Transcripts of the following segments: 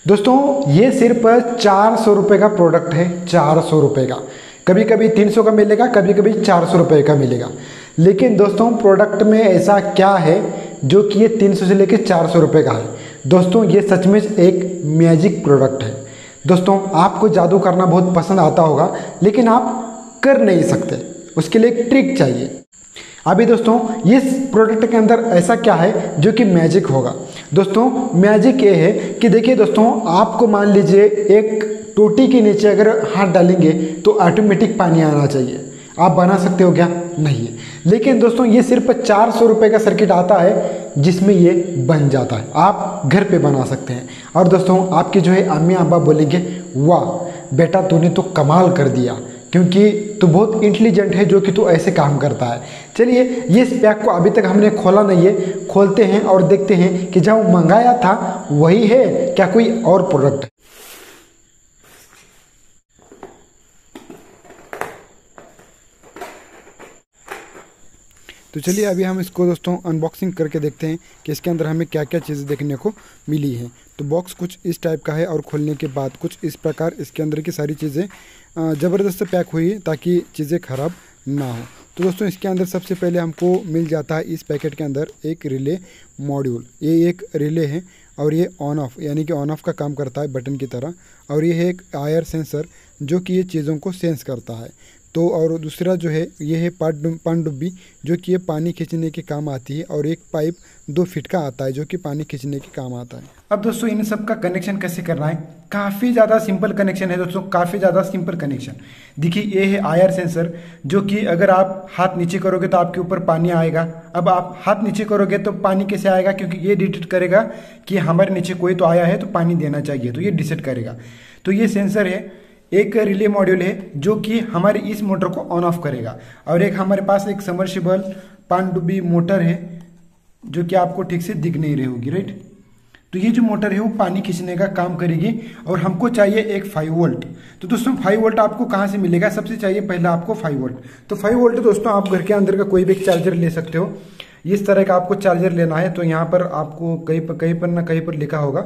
दोस्तों ये सिर्फ 400 रुपये का प्रोडक्ट है, 400 रुपये का। कभी कभी 300 का मिलेगा, कभी कभी 400 रुपये का मिलेगा। लेकिन दोस्तों प्रोडक्ट में ऐसा क्या है जो कि ये 300 से लेकर 400 रुपये का है। दोस्तों ये सच में एक मैजिक प्रोडक्ट है। दोस्तों आपको जादू करना बहुत पसंद आता होगा, लेकिन आप कर नहीं सकते, उसके लिए एक ट्रिक चाहिए। अभी दोस्तों इस प्रोडक्ट के अंदर ऐसा क्या है जो कि मैजिक होगा। दोस्तों मैजिक ये है कि देखिए दोस्तों, आपको मान लीजिए एक टोटी के नीचे अगर हाथ डालेंगे तो ऑटोमेटिक पानी आना चाहिए। आप बना सकते हो क्या? नहीं है। लेकिन दोस्तों ये सिर्फ 400 रुपये का सर्किट आता है जिसमें ये बन जाता है। आप घर पे बना सकते हैं। और दोस्तों आपके जो है अम्मी अब्बा बोलेंगे, वाह बेटा तूने तो कमाल कर दिया, क्योंकि तू बहुत इंटेलिजेंट है जो कि तू ऐसे काम करता है। चलिए ये इस पैक को अभी तक हमने खोला नहीं है, खोलते हैं और देखते हैं कि जब मंगाया था वही है क्या कोई और प्रोडक्ट है। तो चलिए अभी हम इसको दोस्तों अनबॉक्सिंग करके देखते हैं कि इसके अंदर हमें क्या क्या चीज़ें देखने को मिली हैं। तो बॉक्स कुछ इस टाइप का है और खोलने के बाद कुछ इस प्रकार इसके अंदर की सारी चीज़ें ज़बरदस्त पैक हुई है ताकि चीज़ें ख़राब ना हो। तो दोस्तों इसके अंदर सबसे पहले हमको मिल जाता है इस पैकेट के अंदर एक रिले मॉड्यूल। ये एक रिले है और ये ऑन ऑफ यानी कि ऑन ऑफ का काम करता है बटन की तरह। और ये है एक आयर सेंसर जो कि ये चीज़ों को सेंस करता है। तो और दूसरा जो है ये है पनडुब्बी जो कि ये पानी खींचने के काम आती है। और एक पाइप 2 फीट का आता है जो कि पानी खींचने के काम आता है। अब दोस्तों इन सब का कनेक्शन कैसे करना है, काफ़ी ज़्यादा सिंपल कनेक्शन है दोस्तों, काफ़ी ज़्यादा सिंपल कनेक्शन। देखिए ये है आयर सेंसर जो कि अगर आप हाथ नीचे करोगे तो आपके ऊपर पानी आएगा। अब आप हाथ नीचे करोगे तो पानी कैसे आएगा, क्योंकि ये डिटेक्ट करेगा कि हमारे नीचे कोई तो आया है तो पानी देना चाहिए, तो ये डिसाइड करेगा। तो ये सेंसर है। एक रिले मॉड्यूल है जो कि हमारे इस मोटर को ऑन ऑफ करेगा। और एक हमारे पास एक समर्सिबल पनडुब्बी मोटर है जो कि आपको ठीक से दिख नहीं रही होगी, राइट। तो ये जो मोटर है वो पानी खींचने का काम करेगी। और हमको चाहिए एक 5 वोल्ट। तो दोस्तों 5 वोल्ट आपको कहाँ से मिलेगा, सबसे चाहिए पहले आपको 5 वोल्ट। तो 5 वोल्ट दोस्तों आप घर के अंदर का कोई भी चार्जर ले सकते हो। इस तरह का आपको चार्जर लेना है। तो यहाँ पर आपको कहीं पर ना कहीं पर लिखा होगा,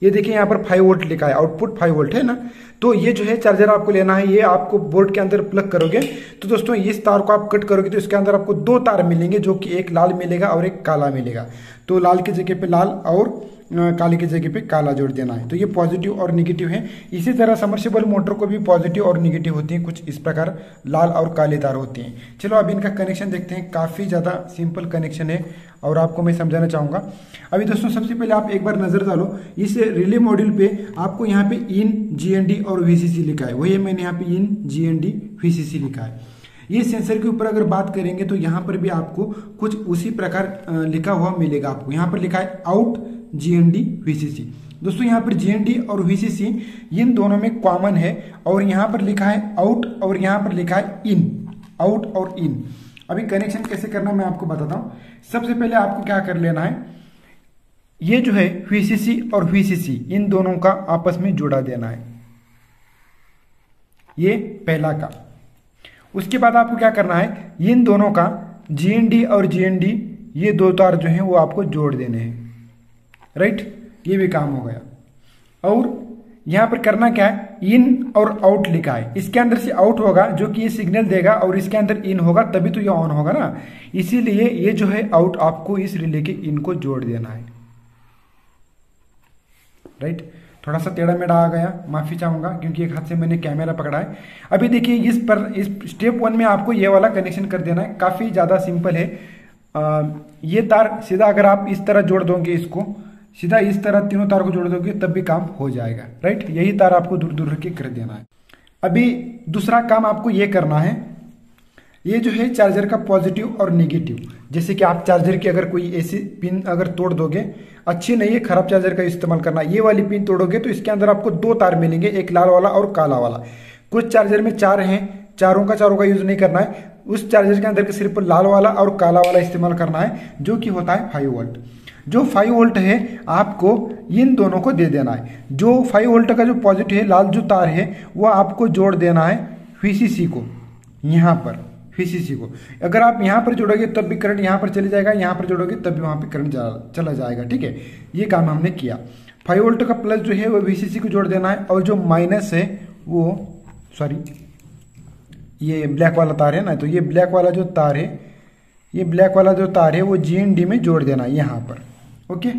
ये देखिए यहाँ पर 5 वोल्ट लिखा है, आउटपुट 5 वोल्ट है ना। तो ये जो है चार्जर आपको लेना है। ये आपको बोर्ड के अंदर प्लग करोगे तो दोस्तों इस तार को आप कट करोगे तो इसके अंदर आपको 2 तार मिलेंगे, जो कि एक लाल मिलेगा और एक काला मिलेगा। तो लाल की जगह पे लाल और काले की जगह पे काला जोड़ देना है। तो ये पॉजिटिव और निगेटिव है। इसी तरह समर्सिबल मोटर को भी पॉजिटिव और निगेटिव होती हैं, कुछ इस प्रकार लाल और काले तार होती हैं। चलो अब इनका कनेक्शन देखते हैं। काफ़ी ज़्यादा सिंपल कनेक्शन है और आपको मैं समझाना चाहूँगा। अभी दोस्तों सबसे पहले आप एक बार नज़र डालो इस रिले मॉड्यूल पे। आपको यहाँ पे इन GND और VCC लिखा है, वही मैंने यहाँ पे इन GND VCC लिखा है। ये सेंसर के ऊपर अगर बात करेंगे तो यहाँ पर भी आपको कुछ उसी प्रकार लिखा हुआ मिलेगा। आपको यहाँ पर लिखा है आउट GND VCC। दोस्तों यहाँ पर GND और VCC इन दोनों में कॉमन है। और यहाँ पर लिखा है आउट और यहाँ पर लिखा है इन, आउट और इन। अभी कनेक्शन कैसे करना मैं आपको बताता हूँ। सबसे पहले आपको क्या कर लेना है, ये जो है VCC और VCC इन दोनों का आपस में जोड़ा देना है, ये पहला का। उसके बाद आपको क्या करना है, इन दोनों का GND और GND ये 2 तार जो हैं वो आपको जोड़ देने हैं, राइट। ये भी काम हो गया। और यहां पर करना क्या है, इन और आउट लिखा है। इसके अंदर से आउट होगा जो कि ये सिग्नल देगा और इसके अंदर इन होगा तभी तो ये ऑन होगा ना। इसीलिए ये जो है आउट आपको इस रिले के इन को जोड़ देना है, राइट। थोड़ा सा टेढ़ा मेढ़ा आ गया, माफी चाहूंगा क्योंकि एक हाथ से मैंने कैमरा पकड़ा है। अभी देखिए इस स्टेप 1 में आपको ये वाला कनेक्शन कर देना है। काफी ज्यादा सिंपल है। ये तार सीधा अगर आप इस तरह जोड़ दोगे, इसको सीधा इस तरह तीनों तार को जोड़ दोगे तब भी काम हो जाएगा, राइट। यही तार आपको दूर दूर रख के कर देना है। अभी दूसरा काम आपको ये करना है, ये जो है चार्जर का पॉजिटिव और निगेटिव। जैसे कि आप चार्जर की अगर कोई ऐसी पिन अगर तोड़ दोगे, अच्छी नहीं है, खराब चार्जर का इस्तेमाल करना। ये वाली पिन तोड़ोगे तो इसके अंदर आपको 2 तार मिलेंगे, एक लाल वाला और काला वाला। कुछ चार्जर में 4 हैं, चारों का यूज नहीं करना है। उस चार्जर के अंदर सिर्फ लाल वाला और काला वाला इस्तेमाल करना है, जो कि होता है 5 वोल्ट। जो 5 वोल्ट है आपको इन दोनों को दे देना है। जो 5 वोल्ट का जो पॉजिटिव है, लाल जो तार है, वो आपको जोड़ देना है VCC को यहाँ पर, VCC को। अगर आप यहाँ पर जोड़ोगे तब भी करंट यहाँ पर चले जाएगा, यहाँ पर जोड़ोगे तब भी वहाँ पे करंट चला जाएगा। ठीक है, ये काम हमने किया। 5 वोल्ट का प्लस जो है वो VCC को जोड़ देना है, और जो माइनस है वो सॉरी ये ब्लैक वाला तार है ना, तो ये ब्लैक वाला जो तार है, ये ब्लैक वाला जो तार है वो GND में जोड़ देना है यहाँ पर। Okay,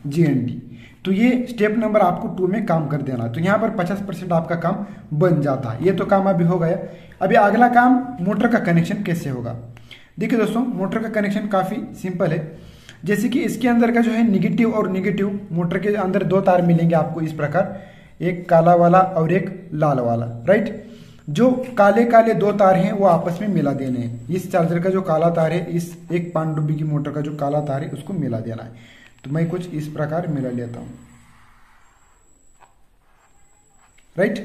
GND। तो ये स्टेप नंबर आपको 2 में काम कर देना है। तो यहाँ पर 50% आपका काम बन जाता है। ये तो काम अभी हो गया। अभी अगला काम मोटर का कनेक्शन कैसे होगा। देखिए दोस्तों, मोटर का कनेक्शन काफ़ी सिंपल है। जैसे कि इसके अंदर का जो है निगेटिव और निगेटिव, मोटर के अंदर 2 तार मिलेंगे आपको इस प्रकार, एक काला वाला और एक लाल वाला, राइट। जो काले काले 2 तार हैं वो आपस में मिला देने हैं। इस चार्जर का जो काला तार है, इस एक पनडुब्बी की मोटर का जो काला तार है उसको मिला देना है। तो मैं कुछ इस प्रकार मिला लेता हूं, राइट।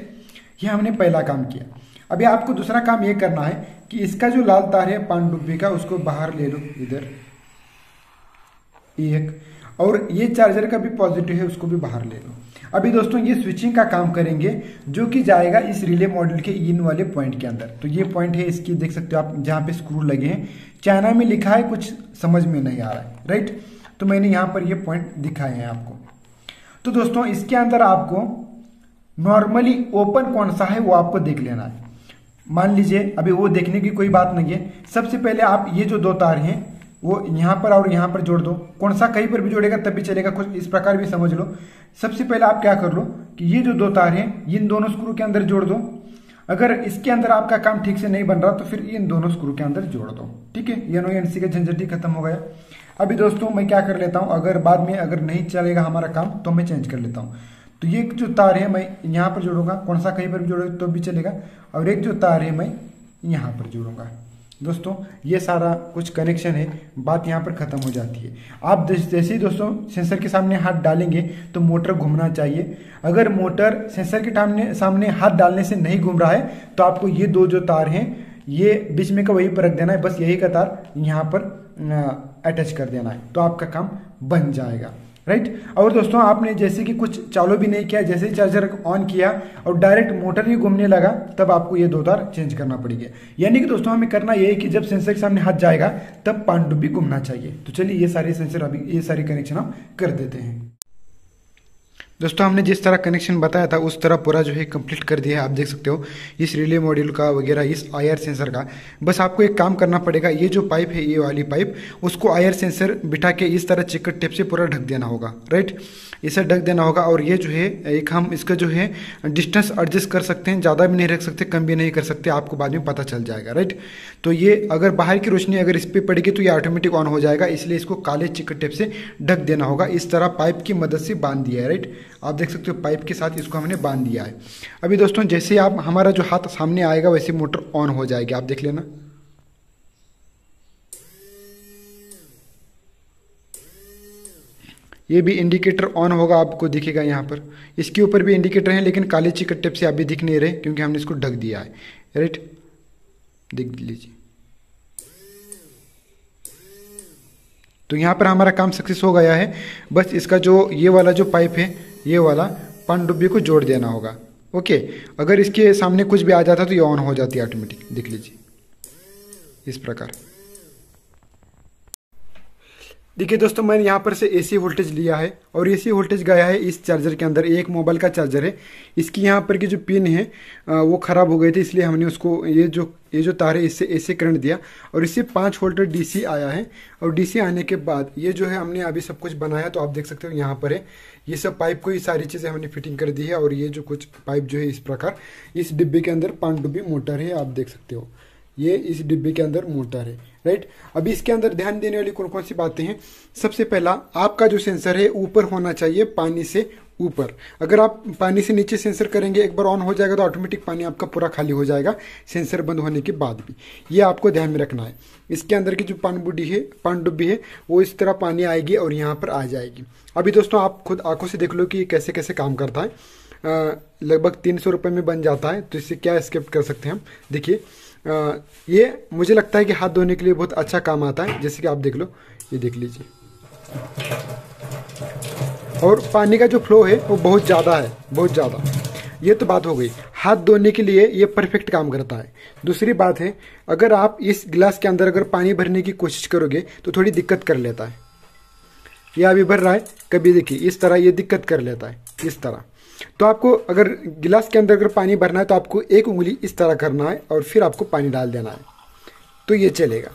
ये हमने पहला काम किया। अभी आपको दूसरा काम ये करना है कि इसका जो लाल तार है पनडुब्बी का, उसको बाहर ले लो इधर एक, और ये चार्जर का भी पॉजिटिव है उसको भी बाहर ले लो। अभी दोस्तों ये स्विचिंग का काम करेंगे, जो कि जाएगा इस रिले मॉड्यूल के इन वाले पॉइंट के अंदर। तो ये पॉइंट है इसकी, देख सकते हो आप जहां पे स्क्रू लगे हैं। चाइना में लिखा है, कुछ समझ में नहीं आ रहा है, राइट। तो मैंने यहाँ पर ये पॉइंट दिखाए हैं आपको। तो दोस्तों इसके अंदर आपको नॉर्मली ओपन कौन सा है वो आपको देख लेना है। मान लीजिए अभी वो देखने की कोई बात नहीं है। सबसे पहले आप ये जो 2 तार हैं वो यहाँ पर और यहाँ पर जोड़ दो। कौन सा कहीं पर भी जोड़ेगा तब भी चलेगा, कुछ इस प्रकार भी समझ लो। सबसे पहले आप क्या कर लो कि ये जो 2 तार हैं इन दोनों स्क्रू के अंदर जोड़ दो। अगर इसके अंदर आपका काम ठीक से नहीं बन रहा तो फिर इन दोनों स्क्रू के अंदर जोड़ दो। ठीक है, NONC का झंझट ही खत्म हो गया। अभी दोस्तों मैं क्या कर लेता हूँ, अगर बाद में अगर नहीं चलेगा हमारा काम तो मैं चेंज कर लेता हूँ। तो ये जो तार है मैं यहाँ पर जोड़ूंगा, कौन सा कहीं पर भी जोड़ोगे तो भी चलेगा, और एक जो तार है मैं यहाँ पर जोड़ूंगा। दोस्तों ये सारा कुछ कनेक्शन है, बात यहाँ पर खत्म हो जाती है। आप जैसे ही दोस्तों सेंसर के सामने हाथ डालेंगे तो मोटर घूमना चाहिए। अगर मोटर सेंसर के सामने हाथ डालने से नहीं घूम रहा है तो आपको ये 2 जो तार हैं ये बीच में का वही पर रख देना है, बस यही का तार यहाँ पर अटैच कर देना है, तो आपका काम बन जाएगा, राइट। और दोस्तों आपने जैसे कि कुछ चालू भी नहीं किया, जैसे ही चार्जर ऑन किया और डायरेक्ट मोटर ही घूमने लगा तब आपको ये 2 तार चेंज करना पड़ेगा। यानी कि दोस्तों हमें करना ये है कि जब सेंसर के सामने हाथ जाएगा तब पनडुब्बी घूमना चाहिए। तो चलिए ये सारे सेंसर अभी ये सारे कनेक्शन हम कर देते हैं। दोस्तों हमने जिस तरह कनेक्शन बताया था उस तरह पूरा जो है कंप्लीट कर दिया है। आप देख सकते हो इस रिले मॉड्यूल का वगैरह, इस IR सेंसर का। बस आपको एक काम करना पड़ेगा, ये जो पाइप है ये वाली पाइप, उसको IR सेंसर बिठा के इस तरह चिकट टेप से पूरा ढक देना होगा, राइट। इसे ढक देना होगा। और ये जो है एक हम इसका जो है डिस्टेंस एडजस्ट कर सकते हैं, ज़्यादा भी नहीं रख सकते, कम भी नहीं कर सकते, आपको बाद में पता चल जाएगा, राइट। तो ये अगर बाहर की रोशनी अगर इस पर पड़ेगी तो ये ऑटोमेटिक ऑन हो जाएगा, इसलिए इसको काले चिकट टेप से ढक देना होगा। इस तरह पाइप की मदद से बांध दिया है, राइट। आप देख सकते हो पाइप के साथ इसको हमने बांध दिया है। अभी दोस्तों जैसे आप हमारा जो हाथ सामने आएगा वैसे मोटर ऑन हो जाएगी, आप देख लेना। ये भी इंडिकेटर ऑन होगा, आपको दिखेगा यहाँ पर। इसके ऊपर भी इंडिकेटर है लेकिन काले चिकट टेप से अभी दिख नहीं रहे क्योंकि हमने इसको ढक दिया है, राइट। देख लीजिए, तो यहाँ पर हमारा काम सक्सेस हो गया है। बस इसका जो ये वाला जो पाइप है ये वाला पनडुब्बी को जोड़ देना होगा, ओके। अगर इसके सामने कुछ भी आ जाता तो ये ऑन हो जाती है ऑटोमेटिक, देख लीजिए इस प्रकार। देखिए दोस्तों मैंने यहाँ पर से AC वोल्टेज लिया है और AC वोल्टेज गया है इस चार्जर के अंदर। एक मोबाइल का चार्जर है, इसकी यहाँ पर की जो पिन है वो ख़राब हो गई थी, इसलिए हमने उसको ये जो तार है इससे AC करंट दिया और इससे 5 वोल्ट DC आया है। और DC आने के बाद ये जो है हमने अभी सब कुछ बनाया, तो आप देख सकते हो यहाँ पर है ये सब पाइप को, ये सारी चीज़ें हमने फिटिंग कर दी है। और ये जो कुछ पाइप जो है इस प्रकार इस डिब्बे के अंदर पनडुब्बी मोटर है, आप देख सकते हो ये इस डिब्बे के अंदर मोटर है, राइट। अभी इसके अंदर ध्यान देने वाली कौन कौन सी बातें हैं। सबसे पहला, आपका जो सेंसर है ऊपर होना चाहिए, पानी से ऊपर। अगर आप पानी से नीचे सेंसर करेंगे, एक बार ऑन हो जाएगा तो ऑटोमेटिक पानी आपका पूरा खाली हो जाएगा सेंसर बंद होने के बाद भी, ये आपको ध्यान में रखना है। इसके अंदर की जो पनडुब्बी है वो इस तरह पानी आएगी और यहाँ पर आ जाएगी। अभी दोस्तों आप खुद आंखों से देख लो कि कैसे कैसे काम करता है। लगभग 300 रुपये में बन जाता है, तो इससे क्या स्किप कर सकते हैं हम। देखिए ये मुझे लगता है कि हाथ धोने के लिए बहुत अच्छा काम आता है, जैसे कि आप देख लो, ये देख लीजिए। और पानी का जो फ्लो है वो बहुत ज़्यादा है, बहुत ज़्यादा। ये तो बात हो गई, हाथ धोने के लिए ये परफेक्ट काम करता है। दूसरी बात है, अगर आप इस गिलास के अंदर अगर पानी भरने की कोशिश करोगे तो थोड़ी दिक्कत कर लेता है। ये अभी भर रहा है, कभी देखिए इस तरह ये दिक्कत कर लेता है, इस तरह। तो आपको अगर गिलास के अंदर अगर पानी भरना है तो आपको एक उंगली इस तरह करना है और फिर आपको पानी डाल देना है, तो ये चलेगा।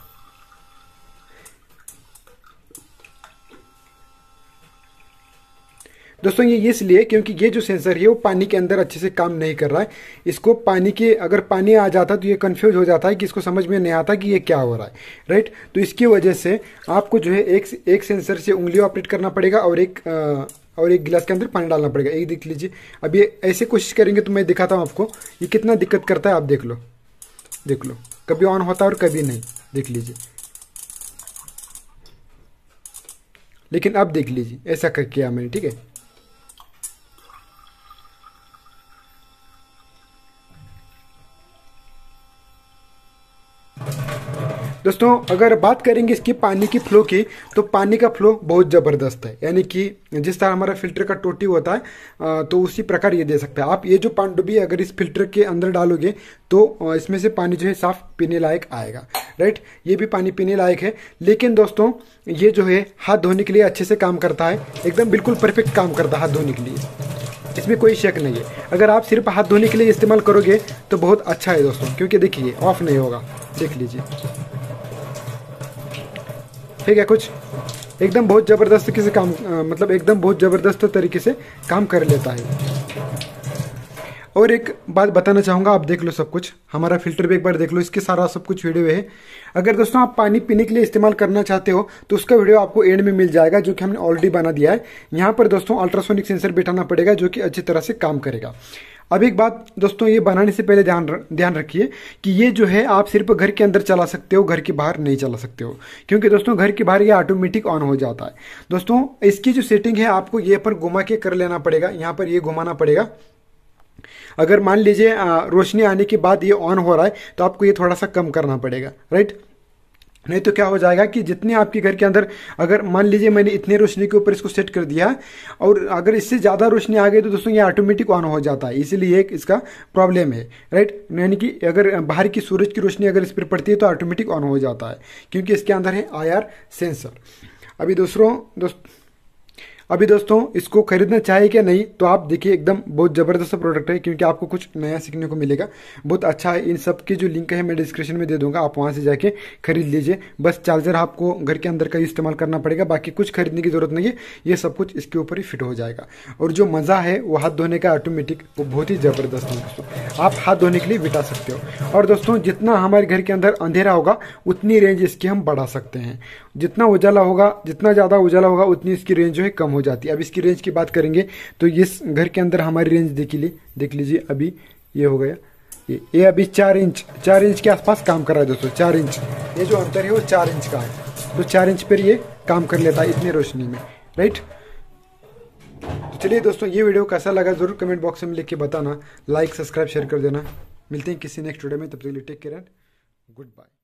दोस्तों ये इसलिए क्योंकि ये जो सेंसर है वो पानी के अंदर अच्छे से काम नहीं कर रहा है। इसको पानी के अगर पानी आ जाता तो ये कंफ्यूज हो जाता है कि इसको समझ में नहीं आता कि ये क्या हो रहा है, राइट। तो इसकी वजह से आपको जो है एक सेंसर से उंगली ऑपरेट करना पड़ेगा और एक गिलास के अंदर पानी डालना पड़ेगा। एक देख लीजिए, अभी ऐसे कोशिश करेंगे तो मैं दिखाता हूँ आपको ये कितना दिक्कत करता है। आप देख लो, कभी ऑन होता है और कभी नहीं, देख लीजिए। लेकिन अब देख लीजिए ऐसा कर किया मैंने, ठीक है। दोस्तों अगर बात करेंगे इसकी पानी की फ्लो की, तो पानी का फ्लो बहुत ज़बरदस्त है। यानी कि जिस तरह हमारा फिल्टर का टोटी होता है तो उसी प्रकार ये दे सकता है। आप ये जो पनडुब्बी अगर इस फिल्टर के अंदर डालोगे तो इसमें से पानी जो है साफ पीने लायक आएगा, राइट। ये भी पानी पीने लायक है। लेकिन दोस्तों ये जो है हाथ धोने के लिए अच्छे से काम करता है, एकदम बिल्कुल परफेक्ट काम करता है हाथ धोने के लिए, इसमें कोई शक नहीं है। अगर आप सिर्फ हाथ धोने के लिए इस्तेमाल करोगे तो बहुत अच्छा है दोस्तों, क्योंकि देखिए ऑफ नहीं होगा, देख लीजिए, ठीक है। कुछ एकदम बहुत ज़बरदस्त तरीके से काम मतलब एकदम बहुत ज़बरदस्त तरीके से काम कर लेता है। और एक बात बताना चाहूँगा, आप देख लो सब कुछ, हमारा फिल्टर भी एक बार देख लो, इसके सारा सब कुछ वीडियो है। अगर दोस्तों आप पानी पीने के लिए इस्तेमाल करना चाहते हो तो उसका वीडियो आपको एंड में मिल जाएगा, जो कि हमने ऑलरेडी बना दिया है। यहाँ पर दोस्तों अल्ट्रासोनिक सेंसर बैठाना पड़ेगा जो कि अच्छी तरह से काम करेगा। अब एक बात दोस्तों, ये बनाने से पहले ध्यान रखिए कि ये जो है आप सिर्फ घर के अंदर चला सकते हो, घर के बाहर नहीं चला सकते हो, क्योंकि दोस्तों घर के बाहर ये ऑटोमेटिक ऑन हो जाता है। दोस्तों इसकी जो सेटिंग है आपको ये पर घुमा के कर लेना पड़ेगा, यहाँ पर ये घुमाना पड़ेगा। अगर मान लीजिए रोशनी आने के बाद ये ऑन हो रहा है तो आपको ये थोड़ा सा कम करना पड़ेगा, राइट। नहीं तो क्या हो जाएगा कि जितने आपके घर के अंदर, अगर मान लीजिए मैंने इतने रोशनी के ऊपर इसको सेट कर दिया और अगर इससे ज़्यादा रोशनी आ गई तो दोस्तों ये ऑटोमेटिक ऑन हो जाता है, इसीलिए एक इसका प्रॉब्लम है, राइट। यानी कि अगर बाहर की सूरज की रोशनी अगर इस पर पड़ती है तो ऑटोमेटिक ऑन हो जाता है, क्योंकि इसके अंदर है IR सेंसर। अभी दोस्तों इसको खरीदना चाहिए क्या नहीं, तो आप देखिए एकदम बहुत ज़बरदस्त प्रोडक्ट है, क्योंकि आपको कुछ नया सीखने को मिलेगा, बहुत अच्छा है। इन सब की जो लिंक है मैं डिस्क्रिप्शन में दे दूंगा, आप वहां से जाके खरीद लीजिए। बस चार्जर आपको घर के अंदर का इस्तेमाल करना पड़ेगा, बाकी कुछ खरीदने की जरूरत नहीं है, ये सब कुछ इसके ऊपर ही फिट हो जाएगा। और जो मज़ा है वो हाथ धोने का ऑटोमेटिक, वो बहुत ही ज़बरदस्त है दोस्तों, आप हाथ धोने के लिए बिता सकते हो। और दोस्तों जितना हमारे घर के अंदर अंधेरा होगा उतनी रेंज इसकी हम बढ़ा सकते हैं, जितना उजाला होगा, जितना ज़्यादा उजाला होगा उतनी इसकी रेंज जो है कम हो जाती है। अब इसकी रेंज की बात करेंगे तो इस घर के अंदर हमारी रेंज देख लीजिए, अभी ये हो गया, ये अभी 4 इंच के आसपास काम कर रहा है दोस्तों। 4 इंच, ये जो अंतर है वो 4 इंच का है, तो 4 इंच पर ये काम कर लेता है इतनी रोशनी में, राइट। तो चलिए दोस्तों, ये वीडियो कैसा लगा जरूर कमेंट बॉक्स में लिख के बताना, लाइक सब्सक्राइब शेयर कर देना। मिलते हैं किसी नेक्स्ट वीडियो में, तब तक के लिए take care and good bye.